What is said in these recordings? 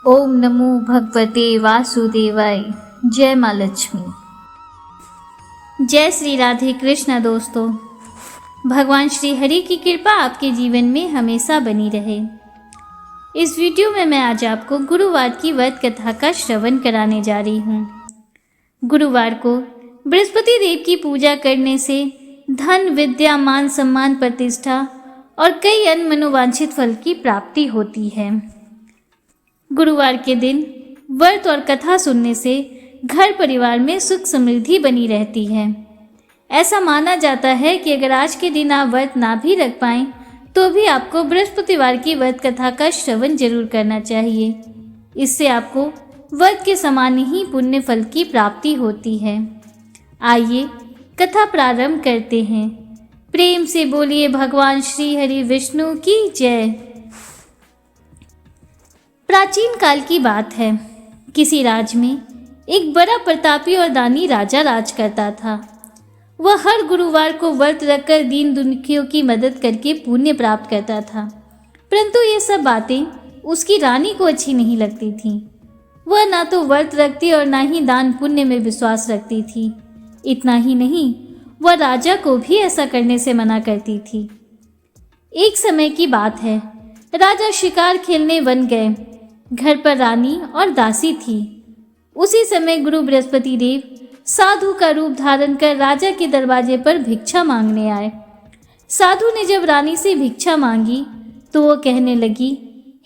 ओम नमो भगवते वासुदेवाय। जय माँ लक्ष्मी। जय श्री राधे कृष्ण। दोस्तों, भगवान श्री हरि की कृपा आपके जीवन में हमेशा बनी रहे। इस वीडियो में मैं आज आपको गुरुवार की व्रत कथा का श्रवण कराने जा रही हूँ। गुरुवार को बृहस्पति देव की पूजा करने से धन, विद्या, मान सम्मान, प्रतिष्ठा और कई अन्य मनोवांछित फल की प्राप्ति होती है। गुरुवार के दिन व्रत और कथा सुनने से घर परिवार में सुख समृद्धि बनी रहती है। ऐसा माना जाता है कि अगर आज के दिन आप व्रत ना भी रख पाएं तो भी आपको बृहस्पतिवार की व्रत कथा का श्रवण जरूर करना चाहिए। इससे आपको व्रत के समान ही पुण्य फल की प्राप्ति होती है। आइए कथा प्रारंभ करते हैं। प्रेम से बोलिए भगवान श्री हरि विष्णु की जय। प्राचीन काल की बात है। किसी राज्य में एक बड़ा प्रतापी और दानी राजा राज करता था। वह हर गुरुवार को व्रत रखकर दीन दुखियों की मदद करके पुण्य प्राप्त करता था। परंतु ये सब बातें उसकी रानी को अच्छी नहीं लगती थीं। वह ना तो व्रत रखती और ना ही दान पुण्य में विश्वास रखती थी। इतना ही नहीं, वह राजा को भी ऐसा करने से मना करती थी। एक समय की बात है, राजा शिकार खेलने वन गए। घर पर रानी और दासी थी। उसी समय गुरु बृहस्पति देव साधु का रूप धारण कर राजा के दरवाजे पर भिक्षा मांगने आए। साधु ने जब रानी से भिक्षा मांगी तो वो कहने लगी,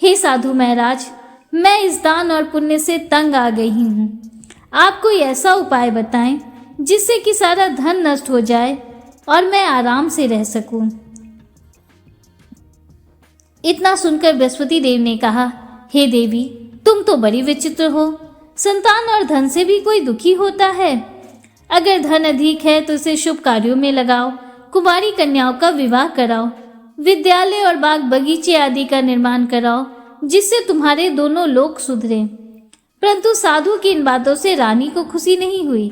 हे साधु महाराज, मैं इस दान और पुण्य से तंग आ गई हूँ। आप कोई ऐसा उपाय बताएं जिससे कि सारा धन नष्ट हो जाए और मैं आराम से रह सकूं। इतना सुनकर बृहस्पति देव ने कहा, हे देवी, तुम तो बड़ी विचित्र हो। संतान और धन से भी कोई दुखी होता है? अगर धन अधिक है तो इसे शुभ कार्यों में लगाओ, कुमारी कन्याओं का विवाह कराओ, विद्यालय और बाग बगीचे आदि का निर्माण कराओ, जिससे तुम्हारे दोनों लोक सुधरे। परंतु साधु की इन बातों से रानी को खुशी नहीं हुई।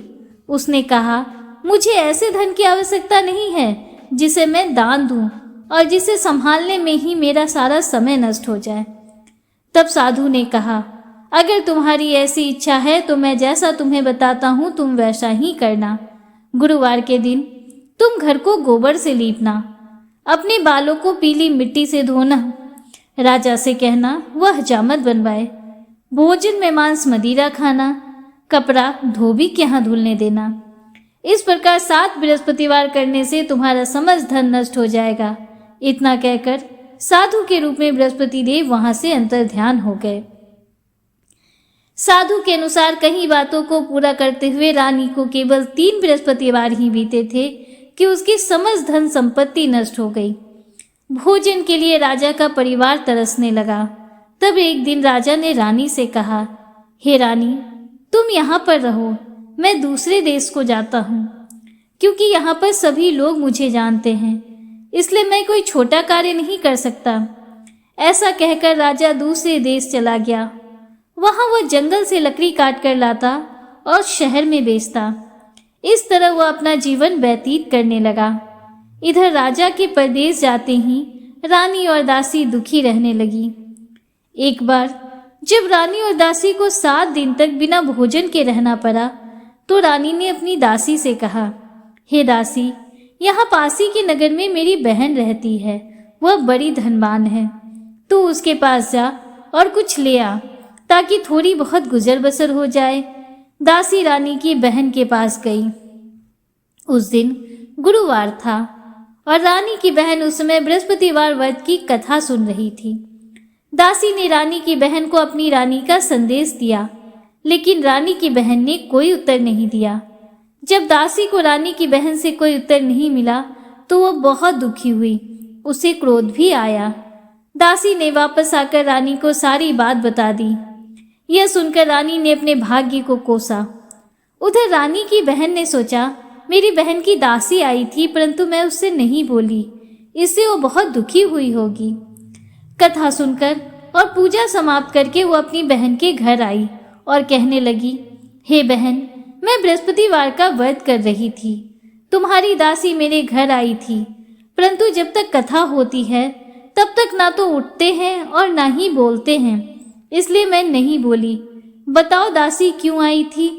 उसने कहा, मुझे ऐसे धन की आवश्यकता नहीं है जिसे मैं दान दूं और जिसे संभालने में ही मेरा सारा समय नष्ट हो जाए। तब साधु ने कहा, अगर तुम्हारी ऐसी इच्छा है तो मैं जैसा तुम्हें बताता हूँ तुम वैसा ही करना। गुरुवार के दिन तुम घर को गोबर से लीपना, अपने बालों को पीली मिट्टी से धोना, राजा से कहना वह हजामत बनवाए, भोजन में मांस मदिरा खाना, कपड़ा धोबी के यहाँ धुलने देना। इस प्रकार 7 बृहस्पतिवार करने से तुम्हारा समस्त धन नष्ट हो जाएगा। इतना कहकर साधु के रूप में बृहस्पति देव वहां से अंतर ध्यान हो गए। साधु के अनुसार कई बातों को पूरा करते हुए रानी को केवल 3 बृहस्पतिवार ही बीते थे कि उसकी समस्त धन संपत्ति नष्ट हो गई। भोजन के लिए राजा का परिवार तरसने लगा। तब एक दिन राजा ने रानी से कहा, हे रानी, तुम यहाँ पर रहो, मैं दूसरे देश को जाता हूँ, क्योंकि यहाँ पर सभी लोग मुझे जानते हैं, इसलिए मैं कोई छोटा कार्य नहीं कर सकता। ऐसा कहकर राजा दूसरे देश चला गया। वहां वह जंगल से लकड़ी काट कर लाता और शहर में बेचता। इस तरह वह अपना जीवन व्यतीत करने लगा। इधर राजा के परदेश जाते ही रानी और दासी दुखी रहने लगी। एक बार जब रानी और दासी को 7 दिन तक बिना भोजन के रहना पड़ा तो रानी ने अपनी दासी से कहा, हे दासी, यहाँ पासी के नगर में मेरी बहन रहती है, वह बड़ी धनवान है। तू उसके पास जा और कुछ ले आ ताकि थोड़ी बहुत गुजर बसर हो जाए। दासी रानी की बहन के पास गई। उस दिन गुरुवार था और रानी की बहन उस समय बृहस्पतिवार व्रत की कथा सुन रही थी। दासी ने रानी की बहन को अपनी रानी का संदेश दिया, लेकिन रानी की बहन ने कोई उत्तर नहीं दिया। जब दासी को रानी की बहन से कोई उत्तर नहीं मिला तो वह बहुत दुखी हुई। उसे क्रोध भी आया। दासी ने वापस आकर रानी को सारी बात बता दी। यह सुनकर रानी ने अपने भाग्य को कोसा। उधर रानी की बहन ने सोचा, मेरी बहन की दासी आई थी परंतु मैं उससे नहीं बोली, इससे वो बहुत दुखी हुई होगी। कथा सुनकर और पूजा समाप्त करके वो अपनी बहन के घर आई और कहने लगी, हे बहन, मैं बृहस्पतिवार का व्रत कर रही थी। तुम्हारी दासी मेरे घर आई थी, परंतु जब तक कथा होती है तब तक ना तो उठते हैं और ना ही बोलते हैं। इसलिए मैं नहीं बोली। बताओ दासी क्यों आई थी?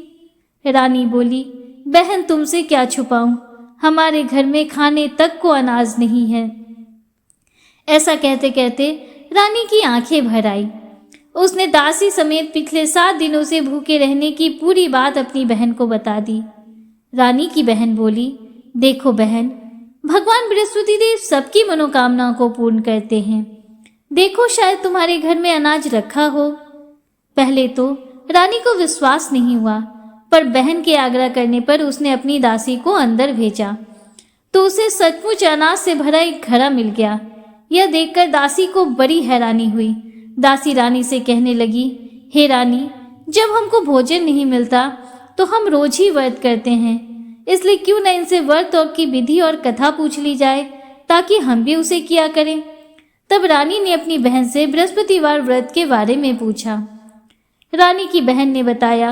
रानी बोली, बहन तुमसे क्या छुपाऊं, हमारे घर में खाने तक को अनाज नहीं है। ऐसा कहते कहते रानी की आंखें भर आई। उसने दासी समेत पिछले 7 दिनों से भूखे रहने की पूरी बात अपनी बहन को बता दी। रानी की बहन बोली, देखो बहन, भगवान बृहस्पति देव सबकी मनोकामनाओं को पूर्ण करते हैं। देखो शायद तुम्हारे घर में अनाज रखा हो। पहले तो रानी को विश्वास नहीं हुआ, पर बहन के आग्रह करने पर उसने अपनी दासी को अंदर भेजा तो उसे सचमुच अनाज से भरा एक घड़ा मिल गया। यह देखकर दासी को बड़ी हैरानी हुई। दासी रानी से कहने लगी, हे रानी, जब हमको भोजन नहीं मिलता तो हम रोज ही व्रत करते हैं, इसलिए क्यों न इनसे व्रत और की विधि और कथा पूछ ली जाए ताकि हम भी उसे किया करें। तब रानी ने अपनी बहन से बृहस्पतिवार व्रत के बारे में पूछा। रानी की बहन ने बताया,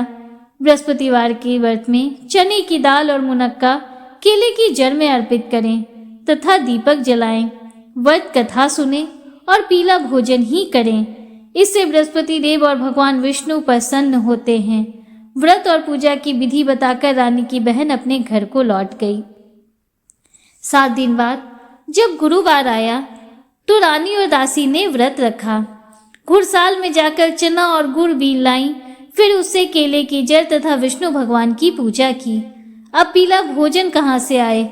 बृहस्पतिवार के व्रत में चने की दाल और मुनक्का केले की जड़ में अर्पित करें तथा दीपक जलाएं, व्रत कथा सुने और पीला भोजन ही करें। इससे बृहस्पति देव और भगवान विष्णु प्रसन्न होते हैं। व्रत और पूजा की विधि बताकर रानी की बहन अपने घर को लौट गई। 7 दिन बाद जब गुरुवार आया तो रानी और दासी ने व्रत रखा। घुड़साल में जाकर चना और गुड़ बीन लाई, फिर उससे केले की जड़ तथा विष्णु भगवान की पूजा की। अब पीला भोजन कहाँ से आए?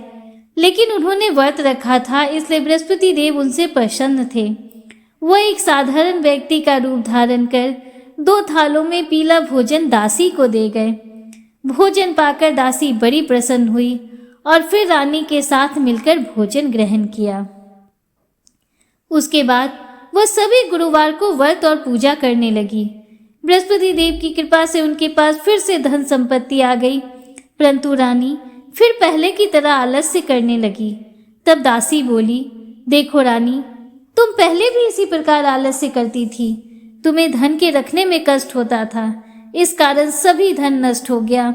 लेकिन उन्होंने व्रत रखा था, इसलिए बृहस्पति देव उनसे प्रसन्न थे। वह एक साधारण व्यक्ति का रूप धारण कर 2 थालों में पीला भोजन दासी को दे गए। भोजन पाकर दासी बड़ी प्रसन्न हुई और फिर रानी के साथ मिलकर भोजन ग्रहण किया। उसके बाद वह सभी गुरुवार को व्रत और पूजा करने लगी। बृहस्पति देव की कृपा से उनके पास फिर से धन संपत्ति आ गई, परंतु रानी फिर पहले की तरह आलस्य करने लगी। तब दासी बोली, देखो रानी, तुम पहले भी इसी प्रकार आलस्य करती थी। तुम्हें धन के रखने में कष्ट होता था, इस कारण सभी धन नष्ट हो गया,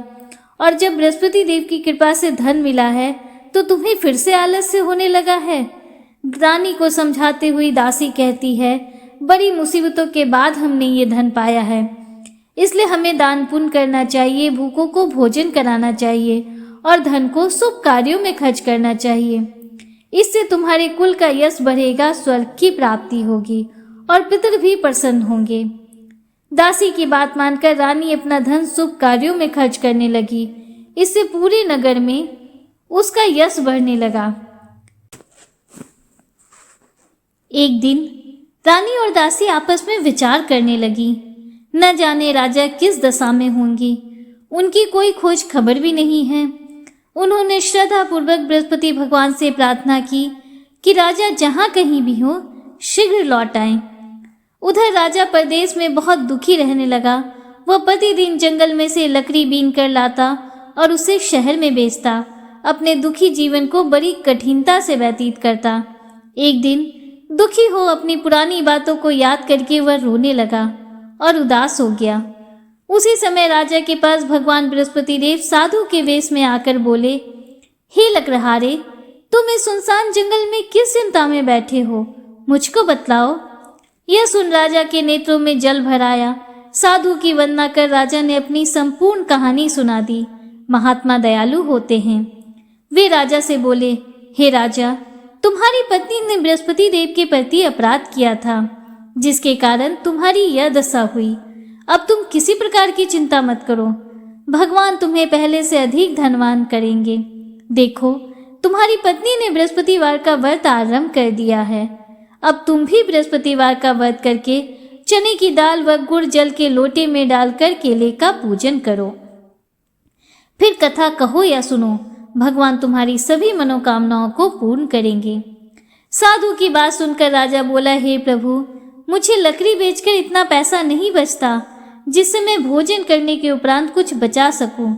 और जब बृहस्पति देव की कृपा से धन मिला है तो तुम्हें फिर से आलस्य होने लगा है। रानी को समझाते हुई दासी कहती है, बड़ी मुसीबतों के बाद हमने ये धन पाया है, इसलिए हमें दान पुण्य करना चाहिए, भूखों को भोजन कराना चाहिए और धन को शुभ कार्यों में खर्च करना चाहिए। इससे तुम्हारे कुल का यश बढ़ेगा, स्वर्ग की प्राप्ति होगी और पितर भी प्रसन्न होंगे। दासी की बात मानकर रानी अपना धन शुभ कार्यों में खर्च करने लगी। इससे पूरे नगर में उसका यश बढ़ने लगा। एक दिन रानी और दासी आपस में विचार करने लगी। न जाने राजा किस दशा में होंगी, उनकी कोई खोज खबर भी नहीं है। उन्होंने श्रद्धा पूर्वक बृहस्पति भगवान से प्रार्थना की कि राजा जहाँ कहीं भी हो शीघ्र लौट आएं। उधर राजा प्रदेश में बहुत दुखी रहने लगा। वह प्रतिदिन जंगल में से लकड़ी बीन कर लाता और उसे शहर में बेचता। अपने दुखी जीवन को बड़ी कठिनता से व्यतीत करता। एक दिन दुखी हो अपनी पुरानी बातों को याद करके वह रोने लगा और उदास हो गया। उसी समय राजा के पास भगवान बृहस्पति देव साधु के वेश में आकर बोले, हे लकड़हारे, तुम इस सुनसान जंगल में किस चिंता में बैठे हो, मुझको बतलाओ। यह सुन राजा के नेत्रों में जल भर आया। साधु की वंदना कर राजा ने अपनी संपूर्ण कहानी सुना दी। महात्मा दयालु होते हैं। वे राजा से बोले, हे राजा, तुम्हारी पत्नी ने बृहस्पति देव के प्रति अपराध किया था, जिसके कारण तुम्हारी यह दशा हुई। अब तुम किसी प्रकार की चिंता मत करो, भगवान तुम्हें पहले से अधिक धनवान करेंगे। देखो, तुम्हारी पत्नी ने बृहस्पतिवार का व्रत आरंभ कर दिया है। अब तुम भी बृहस्पतिवार का व्रत करके चने की दाल व गुड़ जल के लोटे में डालकर केले का पूजन करो। फिर कथा कहो या सुनो, भगवान तुम्हारी सभी मनोकामनाओं को पूर्ण करेंगे। साधु की बात सुनकर राजा बोला, हे प्रभु, मुझे लकड़ी बेचकर इतना पैसा नहीं बचता जिससे मैं भोजन करने के उपरांत कुछ बचा सकूं।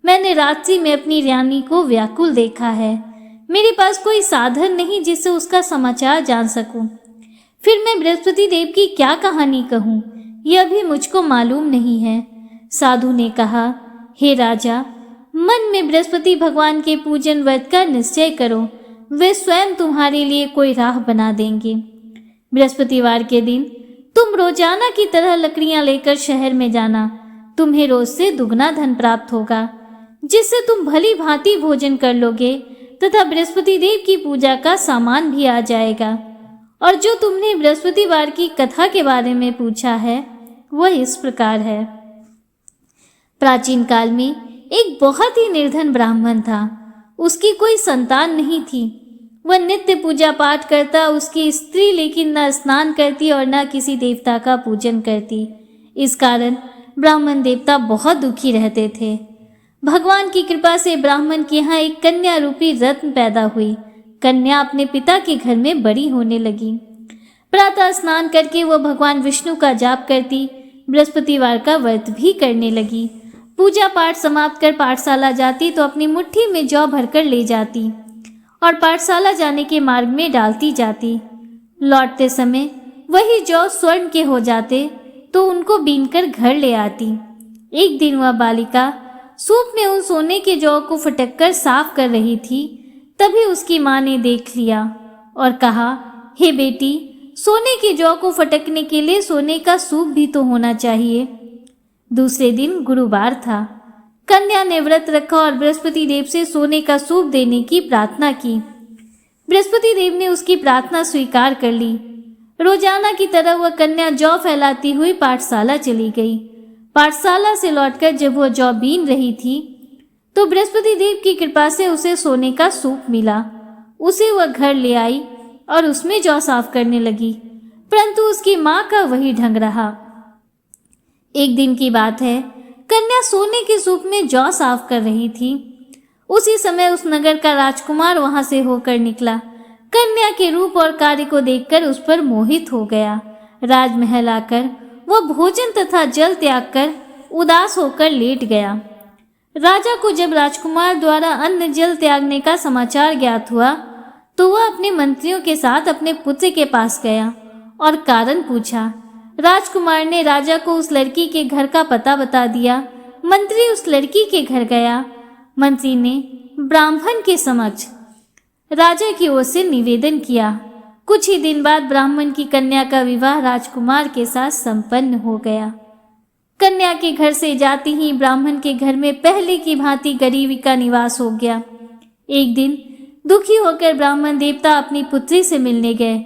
मैंने रात्रि में अपनी रानी को व्याकुल देखा है। मेरे पास कोई साधन नहीं जिससे उसका समाचार जान सकूं। फिर मैं बृहस्पति देव की क्या कहानी कहूं, यह भी मुझको मालूम नहीं है। साधु ने कहा, हे राजा, मन में बृहस्पति भगवान के पूजन व्रत का निश्चय करो, वे स्वयं तुम्हारे लिए कोई राह बना देंगे। बृहस्पतिवार के दिन तुम रोजाना की तरह लकड़ियां लेकर शहर में जाना। तुम्हें रोज से दुगना धन प्राप्त होगा, जिससे तुम भली भांति भोजन कर लोगे तथा बृहस्पति देव की पूजा का सामान भी आ जाएगा। और जो तुमने बृहस्पतिवार की कथा के बारे में पूछा है वह इस प्रकार है। प्राचीन काल में एक बहुत ही निर्धन ब्राह्मण था। उसकी कोई संतान नहीं थी। वह नित्य पूजा पाठ करता। उसकी स्त्री लेकिन न स्नान करती और न किसी देवता का पूजन करती। इस कारण ब्राह्मण देवता बहुत दुखी रहते थे। भगवान की कृपा से ब्राह्मण के यहाँ एक कन्या रूपी रत्न पैदा हुई। कन्या अपने पिता के घर में बड़ी होने लगी। प्रातः स्नान करके वह भगवान विष्णु का जाप करती। बृहस्पतिवार का व्रत भी करने लगी। पूजा पाठ समाप्त कर पाठशाला जाती तो अपनी मुट्ठी में जौ भरकर ले जाती और पाठशाला जाने के मार्ग में डालती जाती। लौटते समय वही जौ स्वर्ण के हो जाते तो उनको बीनकर घर ले आती। एक दिन वह बालिका सूप में उन सोने के जौ को फटककर साफ कर रही थी। तभी उसकी माँ ने देख लिया और कहा, हे बेटी, सोने के जौ को फटकने के लिए सोने का सूप भी तो होना चाहिए। दूसरे दिन गुरुवार था। कन्या ने व्रत रखा और बृहस्पति देव से सोने का सूप देने की प्रार्थना की। बृहस्पति देव ने उसकी प्रार्थना स्वीकार कर ली। रोजाना की तरह वह कन्या जौ फैलाती हुई पाठशाला चली गई। पाठशाला से लौटकर जब वह जौ बीन रही थी तो बृहस्पति देव की कृपा से उसे सोने का सूप मिला। उसे वह घर ले आई और उसमें जौ साफ करने लगी, परंतु उसकी माँ का वही ढंग रहा। एक दिन की बात है, कन्या सोने के सूप में जौ साफ कर रही थी। उसी समय उस नगर का राजकुमार वहां से होकर निकला। कन्या के रूप और कार्य को देखकर उस पर मोहित हो गया। राजमहल आकर वह भोजन तथा जल त्याग कर उदास होकर लेट गया। राजा को जब राजकुमार द्वारा अन्न जल त्यागने का समाचार ज्ञात हुआ तो वह अपने मंत्रियों के साथ अपने पुत्र के पास गया और कारण पूछा। राजकुमार ने राजा को उस लड़की के घर का पता बता दिया। मंत्री उस लड़की के घर गया। मंत्री ने ब्राह्मण के समक्ष राजा की ओर से निवेदन किया। कुछ ही दिन बाद ब्राह्मण की कन्या का विवाह राजकुमार के साथ संपन्न हो गया। कन्या के घर से जाती ही ब्राह्मण के घर में पहले की भांति गरीबी का निवास हो गया। एक दिन दुखी होकर ब्राह्मण देवता अपनी पुत्री से मिलने गए।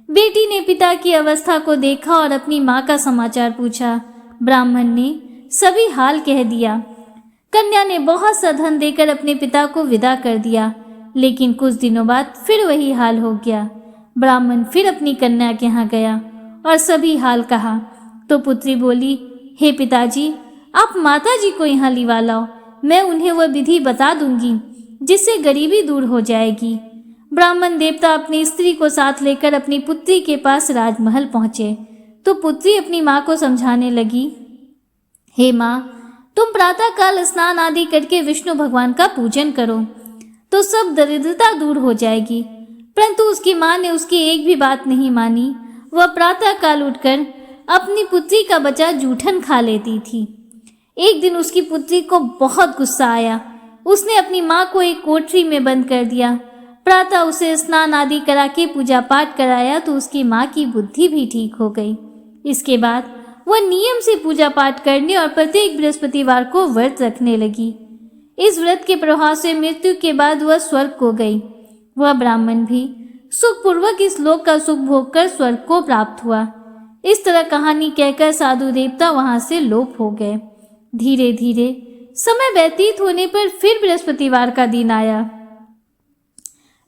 बेटी ने पिता की अवस्था को देखा और अपनी माँ का समाचार पूछा। ब्राह्मण ने सभी हाल कह दिया। कन्या ने बहुत सा धन देकर अपने पिता को विदा कर दिया, लेकिन कुछ दिनों बाद फिर वही हाल हो गया। ब्राह्मण फिर अपनी कन्या के यहाँ गया और सभी हाल कहा तो पुत्री बोली, हे पिताजी, आप माताजी को यहाँ लिवा लाओ। मैं उन्हें वह विधि बता दूंगी जिससे गरीबी दूर हो जाएगी। ब्राह्मण देवता अपनी स्त्री को साथ लेकर अपनी पुत्री के पास राजमहल पहुंचे तो पुत्री अपनी माँ को समझाने लगी, हे माँ, तुम प्रातःकाल स्नान आदि करके विष्णु भगवान का पूजन करो तो सब दरिद्रता दूर हो जाएगी। परंतु उसकी माँ ने उसकी एक भी बात नहीं मानी। वह प्रातःकाल उठकर अपनी पुत्री का बचा जूठन खा लेती थी। एक दिन उसकी पुत्री को बहुत गुस्सा आया। उसने अपनी माँ को एक कोठरी में बंद कर दिया। प्रातः उसे स्नान आदि करा के पूजा पाठ कराया तो उसकी माँ की बुद्धि भी ठीक हो गई। इसके बाद वह नियम से पूजा पाठ करने और प्रत्येक बृहस्पतिवार को व्रत रखने लगी। इस व्रत के प्रभाव से मृत्यु के बाद वह स्वर्ग को गई। वह ब्राह्मण भी सुखपूर्वक इस लोक का सुख भोग कर स्वर्ग को प्राप्त हुआ। इस तरह कहानी कहकर साधु देवता वहां से लोप हो गए। धीरे धीरे समय व्यतीत होने पर फिर बृहस्पतिवार का दिन आया।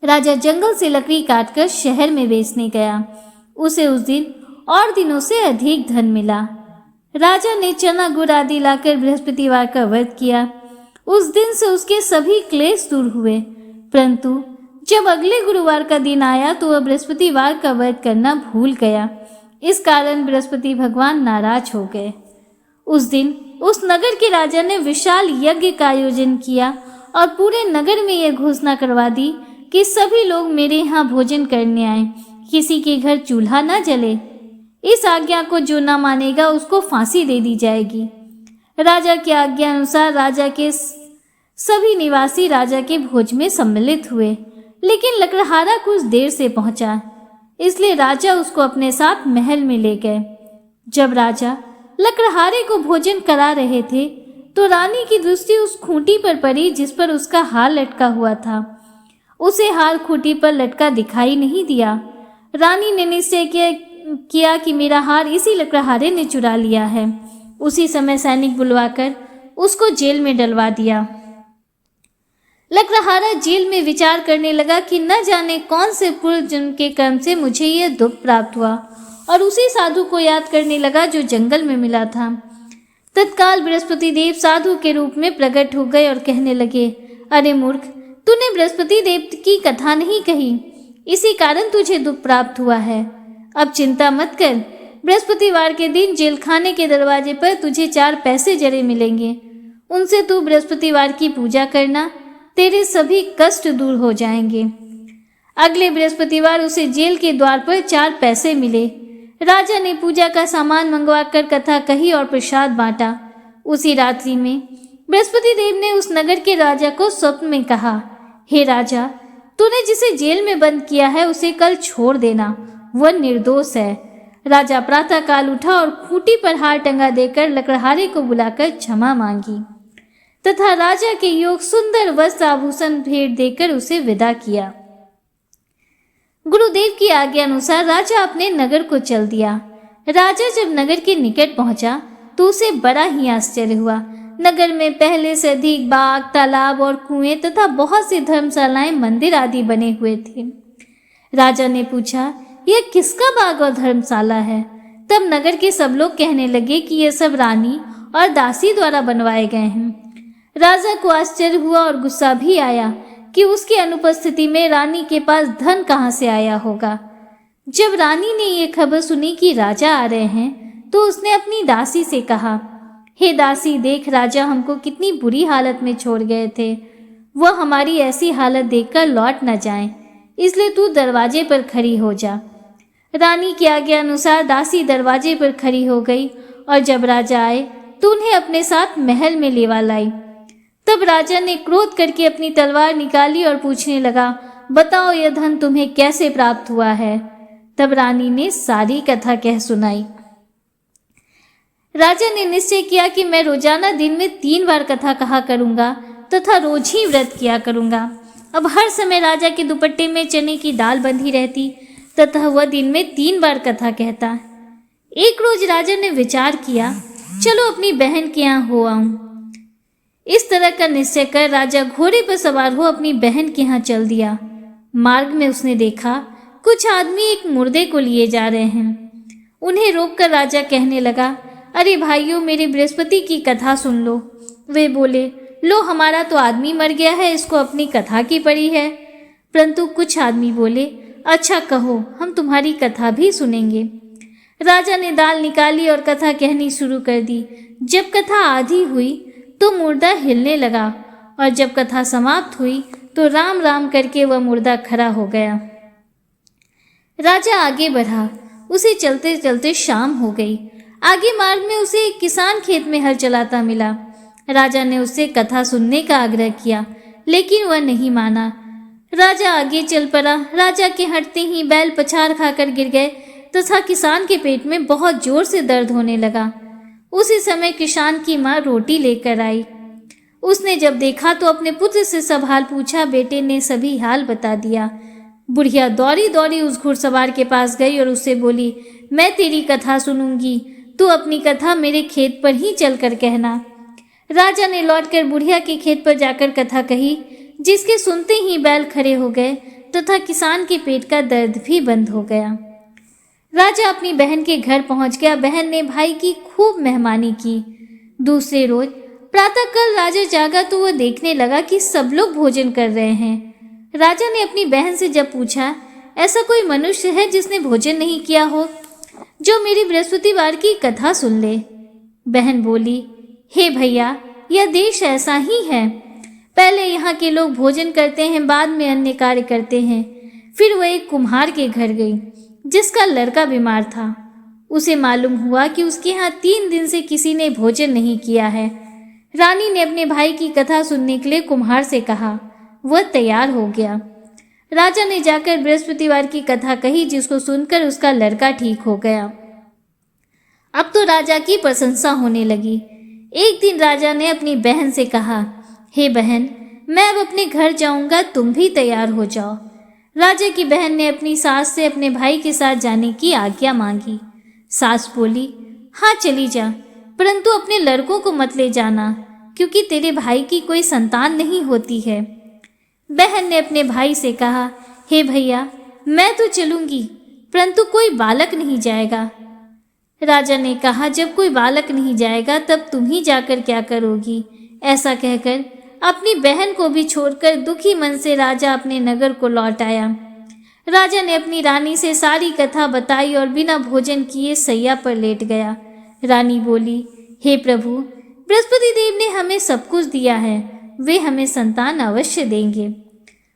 राजा जंगल से लकड़ी काटकर शहर में बेचने गया। उसे उस दिन और दिनों से अधिक धन मिला। राजा ने चना गुड़ आदि लाकर बृहस्पतिवार का व्रत किया। उस दिन से उसके सभी क्लेश दूर हुए। परंतु जब अगले गुरुवार का दिन आया तो वह बृहस्पतिवार का व्रत करना भूल गया। इस कारण बृहस्पति भगवान नाराज हो गए। उस दिन उस नगर के राजा ने विशाल यज्ञ का आयोजन किया और पूरे नगर में यह घोषणा करवा दी कि सभी लोग मेरे यहाँ भोजन करने आए, किसी के घर चूल्हा न जले। इस आज्ञा को जो न मानेगा उसको फांसी दे दी जाएगी। राजा की आज्ञा अनुसार राजा के सभी निवासी राजा के भोज में सम्मिलित हुए, लेकिन लकड़हारा कुछ देर से पहुंचा, इसलिए राजा उसको अपने साथ महल में ले गए। जब राजा लकड़हारे को भोजन करा रहे थे तो रानी की दृष्टि उस खूंटी पर पड़ी जिस पर उसका हार लटका हुआ था। उसे हार खूंटी पर लटका दिखाई नहीं दिया। रानी ने निश्चय किया कि मेरा हार इसी लकड़हारे ने चुरा लिया है। उसी समय सैनिक बुलवाकर उसको जेल में डलवा दिया। लकड़हारा जेल में विचार करने लगा कि न जाने कौन से पूर्व जन्म के कर्म से मुझे यह दुख प्राप्त हुआ, और उसी साधु को याद करने लगा जो जंगल में मिला था। तत्काल बृहस्पति देव साधु के रूप में प्रकट हो गए और कहने लगे, अरे मूर्ख, तूने बृहस्पति देव की कथा नहीं कही, इसी कारण तुझे दुख प्राप्त हुआ है। अब चिंता मत कर, बृहस्पतिवार के दिन जेल खाने के दरवाजे पर तुझे 4 पैसे जड़े मिलेंगे। उनसे तू बृहस्पतिवार की पूजा करना, तेरे सभी कष्ट दूर हो जाएंगे। अगले बृहस्पतिवार उसे जेल के द्वार पर 4 पैसे मिले। राजा ने पूजा का सामान मंगवाकर कथा कही और प्रसाद बांटा। उसी रात्रि में बृहस्पति देव ने उस नगर के राजा को स्वप्न में कहा, हे राजा, तूने जिसे जेल में बंद किया है उसे कल छोड़ देना, वह निर्दोष है। राजा प्रातःकाल उठा और खूंटी पर हार टंगा देकर लकड़हारे को बुलाकर क्षमा मांगी तथा राजा के योग सुंदर वस्त्र आभूषण भेंट देकर उसे विदा किया। गुरुदेव की आज्ञा अनुसार राजा अपने नगर को चल दिया। राजा जब नगर के निकट पहुंचा तो उसे बड़ा ही आश्चर्य हुआ। नगर में पहले से अधिक बाग, तालाब और कुएं तथा बहुत सी धर्मशालाएं, मंदिर आदि बने हुए थे। राजा ने पूछा, यह किसका बाग और धर्मशाला है? तब नगर के सब लोग कहने लगे कि यह सब रानी और दासी द्वारा बनवाए गए हैं। राजा को आश्चर्य हुआ और गुस्सा भी आया कि उसकी अनुपस्थिति में रानी के पास धन कहाँ से आया होगा। जब रानी ने यह खबर सुनी कि राजा आ रहे हैं तो उसने अपनी दासी से कहा, हे दासी, देख राजा हमको कितनी बुरी हालत में छोड़ गए थे। वह हमारी ऐसी हालत देखकर लौट न जाएं, इसलिए तू दरवाजे पर खड़ी हो जा। रानी की आज्ञा अनुसार दासी दरवाजे पर खड़ी हो गई और जब राजा आए तो उन्हें अपने साथ महल में लेवा लाई। तब राजा ने क्रोध करके अपनी तलवार निकाली और पूछने लगा, बताओ यह धन तुम्हें कैसे प्राप्त हुआ है? तब रानी ने सारी कथा कह सुनाई। राजा ने निश्चय किया कि मैं रोजाना दिन में 3 बार कथा कहा करूंगा तथा रोज ही व्रत किया करूंगा। अब हर समय राजा के दुपट्टे में चने की दाल बंधी रहती तथा वह दिन में 3 बार कथा कहता। एक रोज राजा ने विचार किया, चलो अपनी बहन के यहाँ हो आऊं। इस तरह का निश्चय कर राजा घोड़े पर सवार हो अपनी बहन के यहाँ चल दिया। मार्ग में उसने देखा कुछ आदमी एक मुर्दे को लिए जा रहे हैं। उन्हें रोककर राजा कहने लगा, अरे भाइयों, मेरे बृहस्पति की कथा सुन लो। वे बोले, लो हमारा तो आदमी मर गया है, इसको अपनी कथा की पड़ी है। परंतु कुछ आदमी बोले, अच्छा कहो, हम तुम्हारी कथा भी सुनेंगे। राजा ने दाल निकाली और कथा कहनी शुरू कर दी। जब कथा आधी हुई तो मुर्दा हिलने लगा और जब कथा समाप्त हुई तो राम राम करके वह मुर्दा खड़ा हो गया। राजा आगे बढ़ा। उसे चलते चलते शाम हो गई। आगे मार्ग में उसे एक किसान खेत में हल चलाता मिला। राजा ने उससे कथा सुनने का आग्रह किया, लेकिन वह नहीं माना। राजा आगे चल पड़ा। राजा के हटते ही बैल पछाड़ खाकर गिर गए तथा किसान के पेट में बहुत जोर से दर्द होने लगा। उसी समय किसान की माँ रोटी लेकर आई। उसने जब देखा तो अपने पुत्र से सब हाल पूछा। बेटे ने सभी हाल बता दिया। बुढ़िया दौड़ी दौड़ी उस घुड़सवार के पास गई और उससे बोली, मैं तेरी कथा सुनूंगी, तू अपनी कथा मेरे खेत पर ही चलकर कहना। राजा ने लौटकर बुढ़िया के खेत पर जाकर कथा कही, जिसके सुनते ही बैल खड़े हो गए तथा किसान के पेट का दर्द भी बंद हो गया। राजा अपनी बहन के घर पहुंच गया। बहन ने भाई की खूब मेहमानी की। दूसरे रोज प्रातःकाल राजा जागा तो वह देखने लगा कि सब लोग भोजन कर रहे हैं। राजा ने अपनी बहन से जब पूछा, ऐसा कोई मनुष्य है जिसने भोजन नहीं किया हो, जो मेरी बृहस्पतिवार की कथा सुन ले? बहन बोली, हे भैया, यह देश ऐसा ही है। पहले यहाँ के लोग भोजन करते हैं, बाद में अन्य कार्य करते हैं। फिर वह एक कुम्हार के घर गई जिसका लड़का बीमार था। उसे मालूम हुआ कि उसके यहाँ 3 दिन से किसी ने भोजन नहीं किया है। रानी ने अपने भाई की कथा सुनने के लिए कुम्हार से कहा। वह तैयार हो गया। राजा ने जाकर बृहस्पतिवार की कथा कही, जिसको सुनकर उसका लड़का ठीक हो गया। अब तो राजा की प्रशंसा होने लगी। एक दिन राजा ने अपनी बहन से कहा, हे बहन, मैं अब अपने घर जाऊंगा, तुम भी तैयार हो जाओ। राजा की बहन ने अपनी सास से अपने भाई के साथ जाने की आज्ञा मांगी। सास बोली, हाँ चली जा, परंतु अपने लड़कों को मत ले जाना, क्योंकि तेरे भाई की कोई संतान नहीं होती है। बहन ने अपने भाई से कहा, हे भैया, मैं तो चलूंगी, परंतु कोई बालक नहीं जाएगा। राजा ने कहा, जब कोई बालक नहीं जाएगा तब तुम ही जाकर क्या करोगी? ऐसा कहकर अपनी बहन को भी छोड़कर दुखी मन से राजा अपने नगर को लौट आया। राजा ने अपनी रानी से सारी कथा बताई और बिना भोजन किए सैया पर लेट गया। रानी बोली, हे प्रभु, बृहस्पति देव ने हमें सब कुछ दिया है, वे हमें संतान अवश्य देंगे।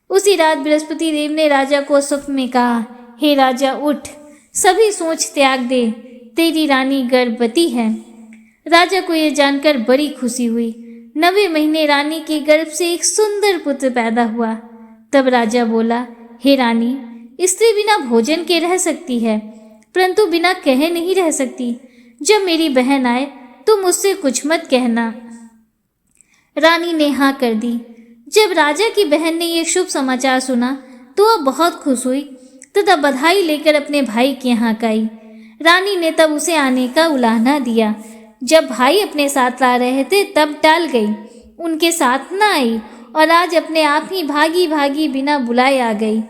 उसी रात बृहस्पति देव ने राजा को स्वप्न में कहा, हे राजा, उठ, सभी सोच त्याग दे, तेरी रानी गर्भवती है। राजा को यह जानकर बड़ी खुशी हुई। 9वें महीने रानी के गर्भ से एक सुंदर पुत्र पैदा हुआ। तब राजा बोला, हे रानी, स्त्री बिना भोजन के रह सकती है, परंतु बिना कहे नहीं रह सकती। जब मेरी बहन आए तो मुझसे कुछ मत कहना। रानी ने हाँ कर दी। जब राजा की बहन ने यह शुभ समाचार सुना तो वह बहुत खुश हुई तथा बधाई लेकर अपने भाई के यहाँ गई। रानी ने तब उसे आने का उलाहना दिया। जब भाई अपने साथ ला रहे थे तब टाल गई, उनके साथ न आई और आज अपने आप ही भागी भागी बिना बुलाए आ गई।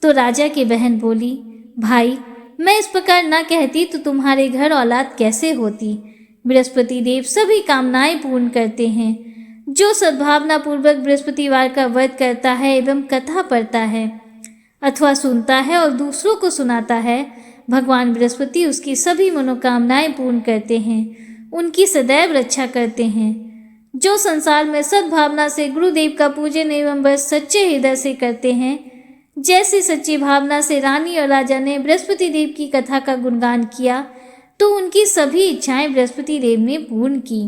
तो राजा की बहन बोली, भाई, मैं इस प्रकार ना कहती तो तुम्हारे घर औलाद कैसे होती? बृहस्पति देव सभी कामनाएं पूर्ण करते हैं। जो सद्भावना पूर्वक बृहस्पतिवार का व्रत करता है एवं कथा पढ़ता है अथवा सुनता है और दूसरों को सुनाता है, भगवान बृहस्पति उसकी सभी मनोकामनाएं पूर्ण करते हैं, उनकी सदैव रक्षा करते हैं। जो संसार में सद्भावना से गुरुदेव का पूजन एवं व्रत सच्चे हृदय से करते हैं, जैसी सच्ची भावना से रानी और राजा ने बृहस्पति देव की कथा का गुणगान किया, तो उनकी सभी इच्छाएं बृहस्पति देव ने पूर्ण की।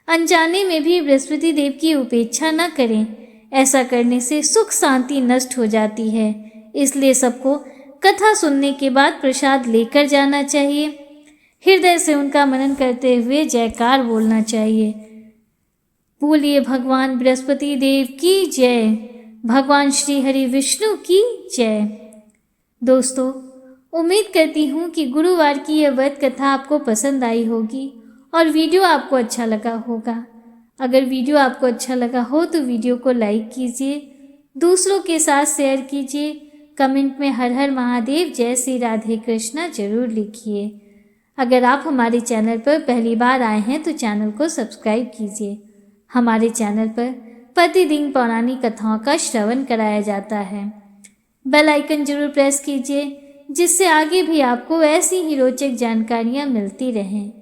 अनजाने में भी बृहस्पति देव की उपेक्षा न करें, ऐसा करने से सुख शांति नष्ट हो जाती है। इसलिए सबको कथा सुनने के बाद प्रसाद लेकर जाना चाहिए। हृदय से उनका मनन करते हुए जयकार बोलना चाहिए। बोलिए भगवान बृहस्पति देव की जय, भगवान श्री हरि विष्णु की जय। दोस्तों, उम्मीद करती हूँ कि गुरुवार की यह व्रत कथा आपको पसंद आई होगी और वीडियो आपको अच्छा लगा होगा। अगर वीडियो आपको अच्छा लगा हो तो वीडियो को लाइक कीजिए, दूसरों के साथ शेयर कीजिए, कमेंट में हर हर महादेव, जय श्री राधे कृष्णा जरूर लिखिए। अगर आप हमारे चैनल पर पहली बार आए हैं तो चैनल को सब्सक्राइब कीजिए। हमारे चैनल पर प्रतिदिन पौराणिक कथाओं का श्रवण कराया जाता है। बेल आइकन जरूर प्रेस कीजिए, जिससे आगे भी आपको ऐसी ही रोचक जानकारियाँ मिलती रहें।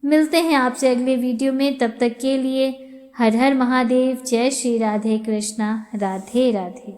मिलते हैं आपसे अगले वीडियो में, तब तक के लिए हर हर महादेव, जय श्री राधे कृष्णा, राधे राधे।